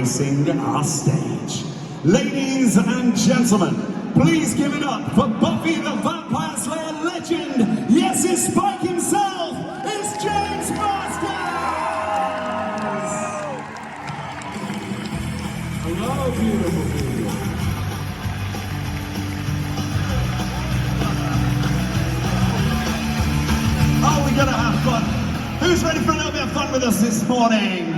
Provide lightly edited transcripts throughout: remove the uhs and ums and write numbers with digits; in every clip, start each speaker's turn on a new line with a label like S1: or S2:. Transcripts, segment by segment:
S1: gracing our stage. Ladies and gentlemen, please give it up for Buffy the Vampire Slayer legend. Yes, it's Spike himself. It's James Marsters.
S2: Hello, beautiful people.
S1: Oh, we're gonna have fun. Who's ready for a little bit of fun with us this morning?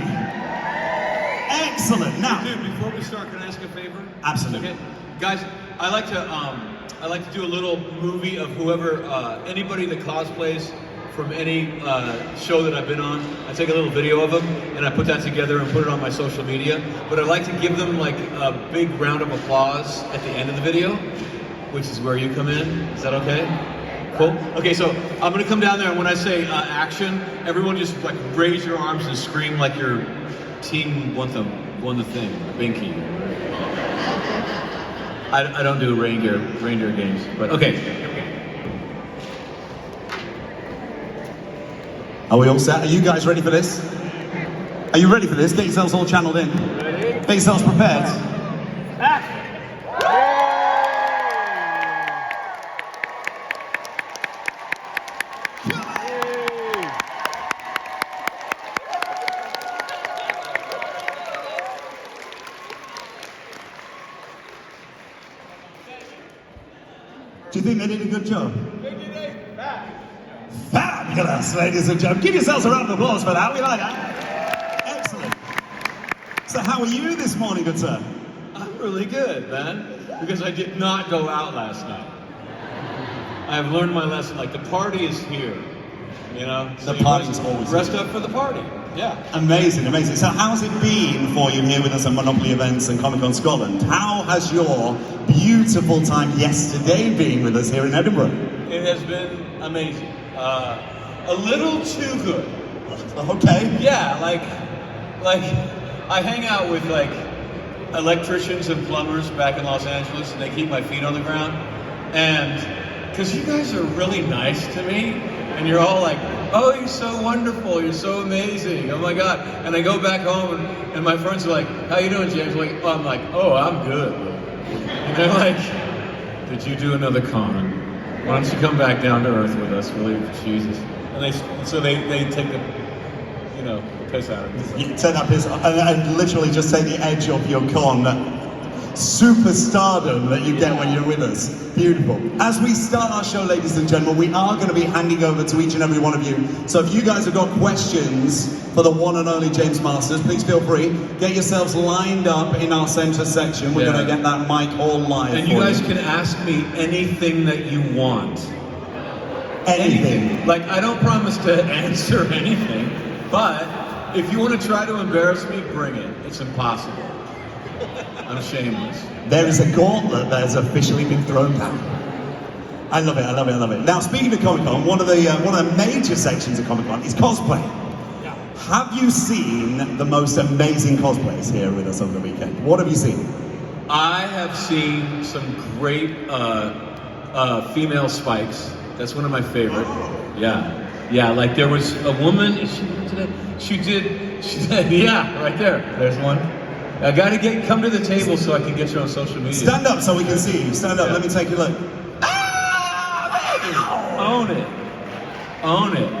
S1: Excellent. Now,
S2: Dude, before we start, can I ask a favor?
S1: Absolutely.
S2: Okay. Guys, I like to do a little movie of whoever, anybody that cosplays from any show that I've been on. I take a little video of them and I put that together and put it on my social media. But I'd like to give them like a big round of applause at the end of the video, which is where you come in. Is that okay? Cool. Okay, so I'm gonna come down there and when I say action, everyone just like raise your arms and scream like your team won the thing, Binky. I don't do reindeer games, but okay.
S1: are we all set? Are you guys ready for this? Are you ready for this? Get yourselves all channeled in.
S2: Ready?
S1: Get yourselves prepared.
S2: Action!
S1: Do you think they did a good job? Fabulous, ladies and gentlemen. Give yourselves a round of applause for that. We like that. Excellent. So how are you this morning, good sir?
S2: I'm really good, man, because I did not go out last night. I've learned my lesson, like the party is here, you know? So
S1: The party's always
S2: rest
S1: here.
S2: up for the party, yeah.
S1: Amazing, amazing. So how's it been for you here with us at Monopoly Events and Comic Con Scotland? How has your beautiful time yesterday been with us here in Edinburgh?
S2: It has been amazing. A little too good.
S1: Okay.
S2: Yeah, like I hang out with like electricians and plumbers back in Los Angeles, and they keep my feet on the ground. And because you guys are really nice to me, and you're all like, "Oh, you're so wonderful, you're so amazing, oh my God!" And I go back home, and my friends are like, "How you doing, James?" I'm like, "Oh, I'm good." And they're like, "Did you do another con? Why don't you come back down to earth with us, will you? Jesus." And they take the, you know, the piss out of me.
S1: You take that piss and literally just take the edge off your con superstardom that you get when you're with us. Beautiful. As we start our show, ladies and gentlemen, we are going to be handing over to each and every one of you. So if you guys have got questions for the one and only James Marsters, please feel free. Get yourselves lined up in our center section. We're going to get that mic all live.
S2: And you guys can ask me anything that you want.
S1: Anything.
S2: Like, I don't promise to answer anything, but if you want to try to embarrass me, bring it. It's impossible. I'm shameless.
S1: There is a gauntlet that has officially been thrown down. I love it, I love it, I love it. Now, speaking of Comic Con, one of the major sections of Comic Con is cosplay.
S2: Yeah.
S1: Have you seen the most amazing cosplays here with us over the weekend? What have you seen?
S2: I have seen some great female spikes. That's one of my favorite. Yeah, like there was a woman, is she here today? She did, yeah, right there. There's one. I gotta come to the table so I can get you on social media.
S1: Stand up so we can see you. Stand up,
S2: Yeah.
S1: let me take a look.
S2: Own it. Own it.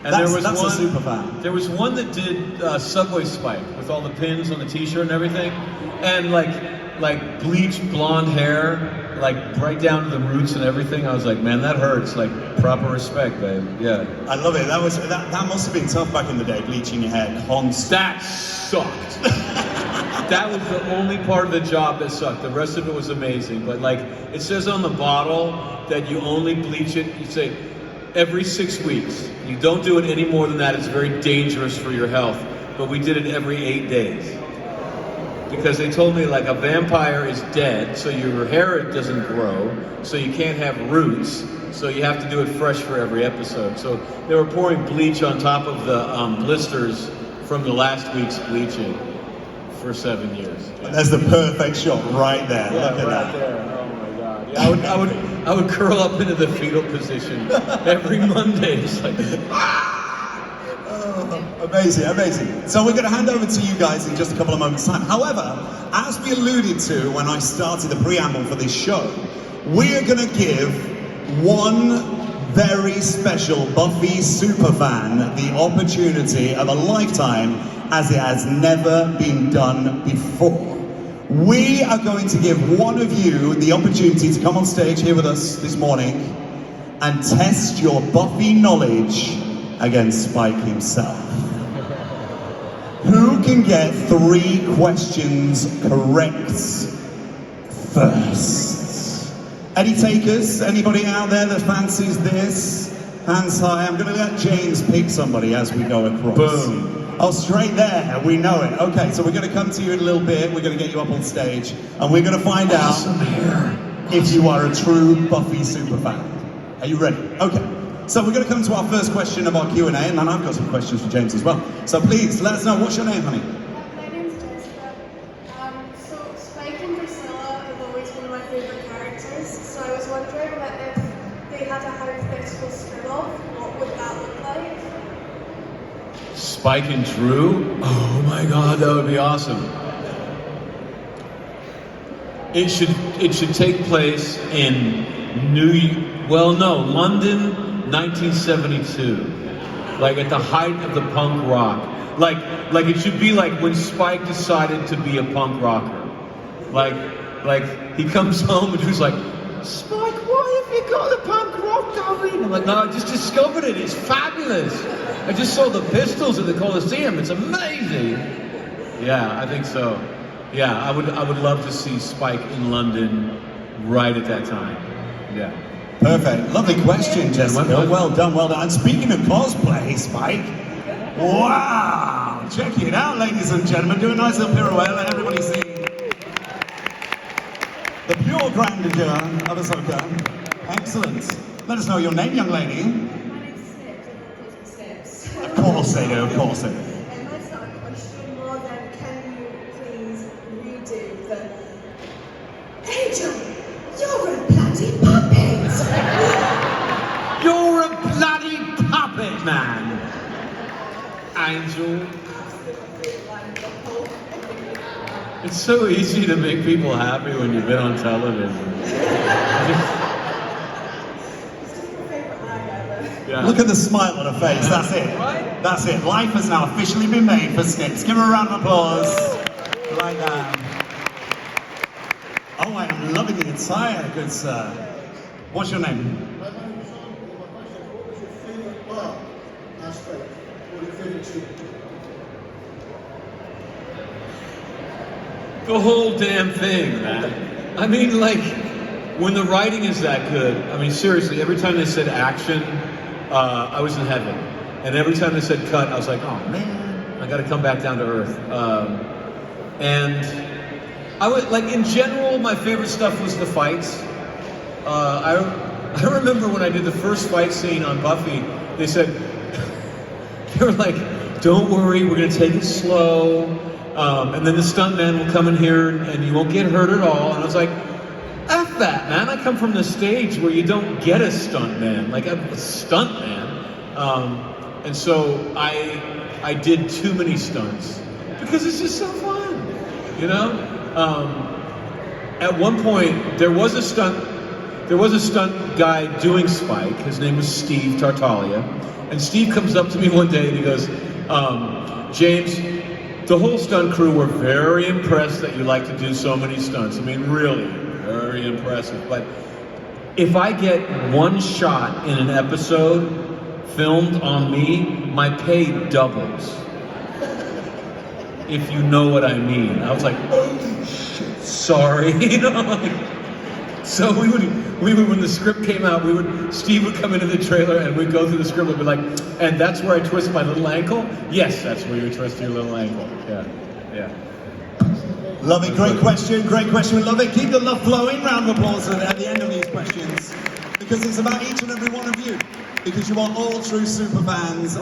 S2: And
S1: That's
S2: there was
S1: a
S2: one,
S1: super fan.
S2: There was one that did Subway Spike with all the pins on the t-shirt and everything. And like bleached blonde hair, like right down to the roots and everything. I was like, man, that hurts. Like, proper respect, babe. Yeah.
S1: I love it. That must have been tough back in the day, bleaching your hair constantly.
S2: That sucked. That was the only part of the job that sucked. The rest of it was amazing. But like, it says on the bottle that you only bleach it, you say, every 6 weeks. You don't do it any more than that. It's very dangerous for your health. But we did it every 8 days. Because they told me like a vampire is dead, so your hair doesn't grow, so you can't have roots, so you have to do it fresh for every episode. So they were pouring bleach on top of the blisters from the last week's bleaching for 7 years. Yeah.
S1: There's the perfect shot right there.
S2: Yeah,
S1: look at
S2: right
S1: that.
S2: there. Oh my God. Yeah, I would curl up into the fetal position every Monday. It's like,
S1: Oh. Amazing, amazing. So we're going to hand over to you guys in just a couple of moments' time. However, as we alluded to when I started the preamble for this show, we're going to give one very special Buffy superfan the opportunity of a lifetime as it has never been done before. We are going to give one of you the opportunity to come on stage here with us this morning and test your Buffy knowledge against Spike himself. Who can get 3 questions correct first? Any takers? Anybody out there that fancies this? Hands high. I'm going to let James pick somebody as we go across.
S2: Boom.
S1: Oh, straight there. We know it. Okay, so we're going to come to you in a little bit. We're going to get you up on stage. And we're going to find out if you are a true Buffy superfan. Are you ready? Okay. So we're going to come to our first question of our Q&A, and then I've got some questions for James as well. So please, let us know. What's your name, honey?
S3: My name's Jessica. So Spike and Priscilla have always been my favourite characters, so I was wondering that if they had a hypothetical spin-off, what would that look like?
S2: Spike and Drew? Oh my god, that would be awesome. It should take place in London, 1972, like at the height of the punk rock. Like it should be like when Spike decided to be a punk rocker. Like he comes home and he's like, Spike, why have you got the punk rock going? I'm like, no, I just discovered it. It's fabulous. I just saw the Pistols at the Coliseum. It's amazing. Yeah, I think so. Yeah, I would love to see Spike in London right at that time. Yeah.
S1: Perfect. Lovely question, Jessica. Well done, well done. And speaking of cosplay, Spike, wow! Check it out, ladies and gentlemen. Do a nice little pirouette. Let everybody see the pure grandeur of Ahsoka. Excellent. Let us know your name, young lady.
S3: My name's Sips, and Sips.
S1: Of course they do, of course they do.
S3: And that's not a question more than, can you please redo the Angel, you're a bloody puppet!
S2: You're a bloody puppet, man. Angel. It's so easy to make people happy when you've been on television. Yeah.
S1: Look at the smile on her face, that's it.
S2: Right?
S1: That's it. Life has now officially been made for Snips. Give her a round of applause. Like that. Oh, I am loving the attire, good sir. What's your name?
S4: My name is John. My question, what was your favourite bar? That's right. What was your favourite tune?
S2: The whole damn thing, man. I mean, like, when the writing is that good, I mean, seriously, every time they said action, I was in heaven. And every time they said cut, I was like, oh man, I gotta come back down to earth. And I would, like, in general, my favorite stuff was the fights. I remember when I did the first fight scene on Buffy, they said, they were like, don't worry, we're gonna take it slow. And then the stuntman will come in here and you won't get hurt at all. And I was like, F that, man. I come from the stage where you don't get a stuntman. Like, I'm a stuntman. And so I did too many stunts because it's just so fun, you know? At one point, there was a stunt guy doing Spike. His name was Steve Tartaglia. And Steve comes up to me one day and he goes, James, the whole stunt crew were very impressed that you like to do so many stunts. I mean, really, very impressive. But if I get one shot in an episode filmed on me, my pay doubles. If you know what I mean. I was like, oh shit, sorry. You know, like, so we would, when the script came out, Steve would come into the trailer and we'd go through the script and be like, and that's where I twist my little ankle? Yes, that's where you twist your little ankle. Yeah.
S1: Love it, great question, we love it. Keep the love flowing, round of applause at the end of these questions. Because it's about each and every one of you. Because you are all true super fans.